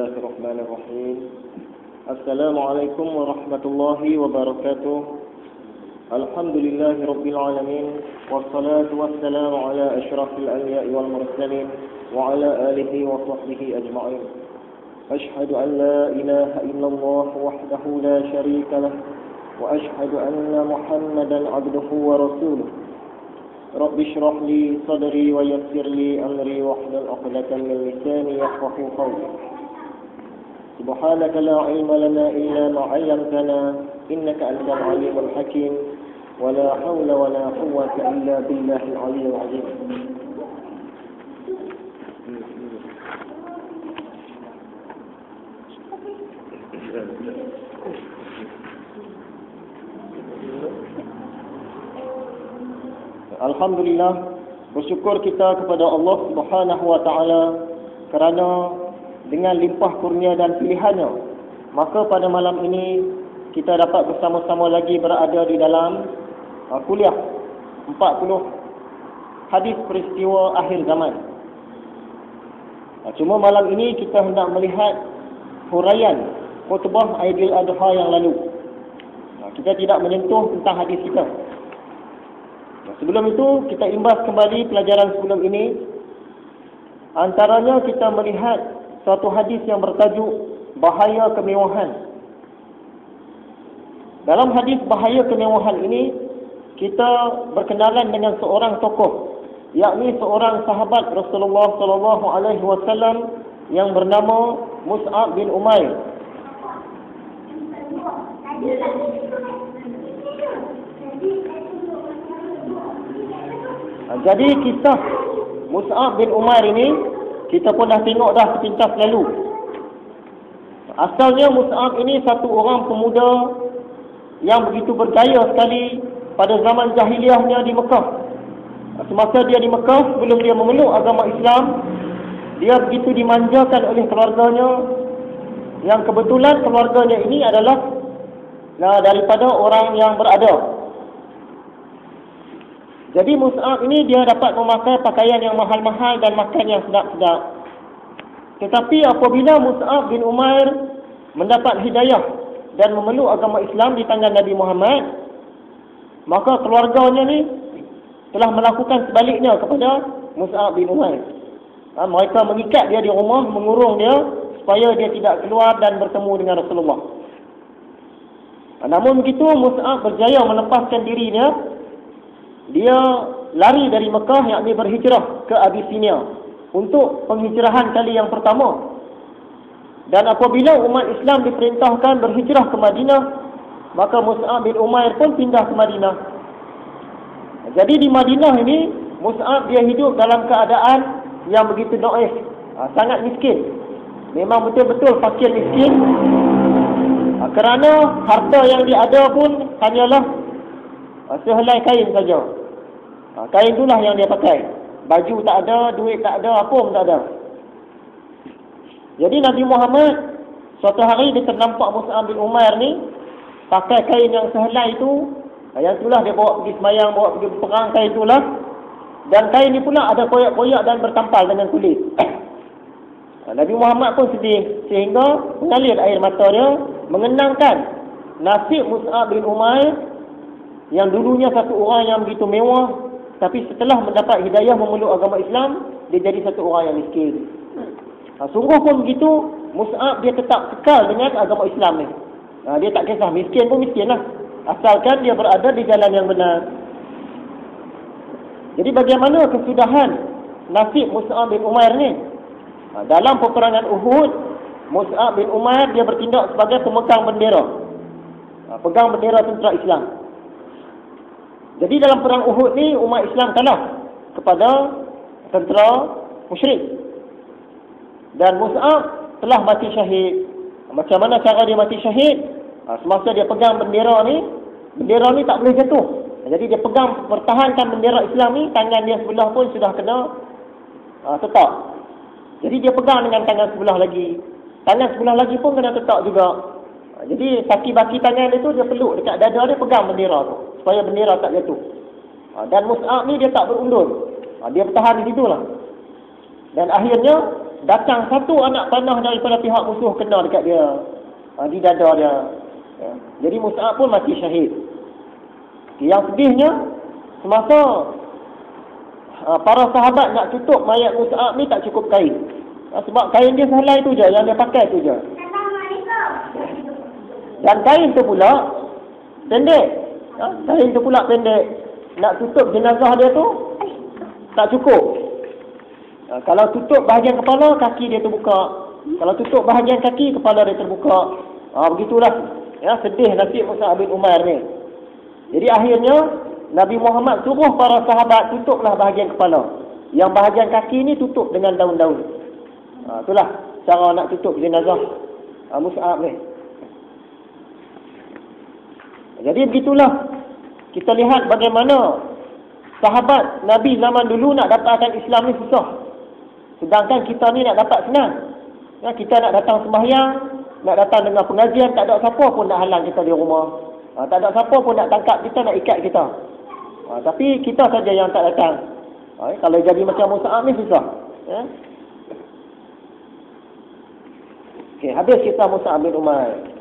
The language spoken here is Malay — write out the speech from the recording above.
الله الرحمن الرحيم. السلام عليكم ورحمة الله وبركاته. الحمد لله رب العالمين، والصلاة والسلام على أشرف الأنبياء والمرسلين وعلى آله وصحبه أجمعين. أشهد أن لا إله إلا الله وحده لا شريك له، وأشهد أن محمدا عبده ورسوله. رب اشرح لي صدري ويسر لي أمري واحلل عقدة من لساني يفقهوا قولي. سبحانك لا علم لنا إلا ما علمتنا إنك أنت العليم الحكيم، ولا حول ولا قوة إلا بالله العلي العظيم. Alhamdulillah, bersyukur kita kepada Allah Subhanahu wa taala kerana dengan limpah kurnia dan pilihannya, maka pada malam ini kita dapat bersama-sama lagi berada di dalam kuliah 40 hadis peristiwa akhir zaman. Cuma malam ini kita hendak melihat huraian khutbah Aidil Adha yang lalu. Kita tidak menyentuh tentang hadis kita. Sebelum itu, kita imbas kembali pelajaran sebelum ini. Antaranya kita melihat suatu hadis yang bertajuk bahaya kemewahan. Dalam hadis bahaya kemewahan ini, kita berkenalan dengan seorang tokoh, yakni seorang sahabat Rasulullah SAW yang bernama Mus'ab bin Umair. Jadi kisah Mus'ab bin Umair ini kita pun dah tengok dah sepintas lalu. Asalnya Mus'ab ini satu orang pemuda yang begitu berjaya sekali pada zaman jahiliahnya di Mekah. Semasa dia di Mekah, sebelum dia memeluk agama Islam, dia begitu dimanjakan oleh keluarganya, yang kebetulan keluarganya ini adalah daripada orang yang berada. Jadi Mus'ab ini dia dapat memakai pakaian yang mahal-mahal dan makan yang sedap-sedap. Tetapi apabila Mus'ab bin Umair mendapat hidayah dan memeluk agama Islam di tangan Nabi Muhammad, maka keluarganya ni telah melakukan sebaliknya kepada Mus'ab bin Umair. Mereka mengikat dia di rumah, mengurung dia supaya dia tidak keluar dan bertemu dengan Rasulullah. Namun begitu Mus'ab berjaya melepaskan dirinya. Dia lari dari Mekah, yakni berhijrah ke Abyssinia untuk penghijrahan kali yang pertama. Dan apabila umat Islam diperintahkan berhijrah ke Madinah, maka Mus'ab bin Umair pun pindah ke Madinah. Jadi di Madinah ini Mus'ab dia hidup dalam keadaan yang begitu dhaif, sangat miskin. Memang betul-betul fakir miskin. Kerana harta yang dia ada pun hanyalah sehelai kain saja. Kain itulah yang dia pakai. Baju tak ada, duit tak ada, apa pun tak ada. Jadi Nabi Muhammad suatu hari dia ternampak Mus'ab bin Umair ni pakai kain yang sehelai itu. Yang itulah dia bawa pergi semayang, bawa pergi perang, kain itulah. Dan kain ni pula ada koyak-koyak dan bertampal dengan kulit. Nabi Muhammad pun sedih sehingga mengalir air mata dia, mengenangkan nasib Mus'ab bin Umair yang dulunya satu orang yang begitu mewah, tapi setelah mendapat hidayah memeluk agama Islam, dia jadi satu orang yang miskin. Sungguh pun begitu, Mus'ab dia tetap kekal dengan agama Islam ni. Dia tak kisah, miskin pun miskin lah, asalkan dia berada di jalan yang benar. Jadi bagaimana kesudahan nasib Mus'ab bin Umair ni? Dalam peperangan Uhud, Mus'ab bin Umair dia bertindak sebagai pemegang bendera, pegang bendera tentera Islam. Jadi dalam perang Uhud ni umat Islam kalah kepada tentera musyrik. Dan Mus'ab telah mati syahid. Macam mana cara dia mati syahid? Semasa dia pegang bendera ni tak boleh jatuh. Jadi dia pegang, pertahankan bendera Islam ni, tangan dia sebelah pun sudah kena tetap. Jadi dia pegang dengan tangan sebelah lagi. Tangan sebelah lagi pun kena tetap juga. Jadi kaki-baki tangan dia tu dia peluk dekat dada dia, pegang bendera tu supaya bendera tak jatuh. Dan Mus'ab ni dia tak berundur. Dia bertahan di situ lah. Dan akhirnya datang satu anak panah daripada pihak musuh kena dekat dia, di dada dia. Ya. Jadi Mus'ab pun mati syahid. Yang sedihnya, semasa para sahabat nak tutup mayat Mus'ab ni tak cukup kain. Sebab kain dia sehelai tu je, yang dia pakai tu je. Dan kain tu pula pendek. Kain tu pula pendek. Nak tutup jenazah dia tu tak cukup. Kalau tutup bahagian kepala, kaki dia terbuka. Kalau tutup bahagian kaki, kepala dia terbuka. Begitulah. Ya, sedih nasib Mus'ab bin Umair ni. Jadi akhirnya Nabi Muhammad suruh para sahabat tutuplah bahagian kepala. Yang bahagian kaki ni tutup dengan daun-daun. Itulah cara nak tutup jenazah Mus'ab ni. Jadi begitulah. Kita lihat bagaimana sahabat Nabi zaman dulu nak dapatkan Islam ni susah. Sedangkan kita ni nak dapat senang. Ya, kita nak datang sembahyang, nak datang dengan pengajian, tak ada siapa pun nak halang kita di rumah. Tak ada siapa pun nak tangkap kita, nak ikat kita. Tapi kita saja yang tak datang. Kalau jadi macam Mus'ab ni susah. Ya? Okey, habis kita Mus'ab bin Umair.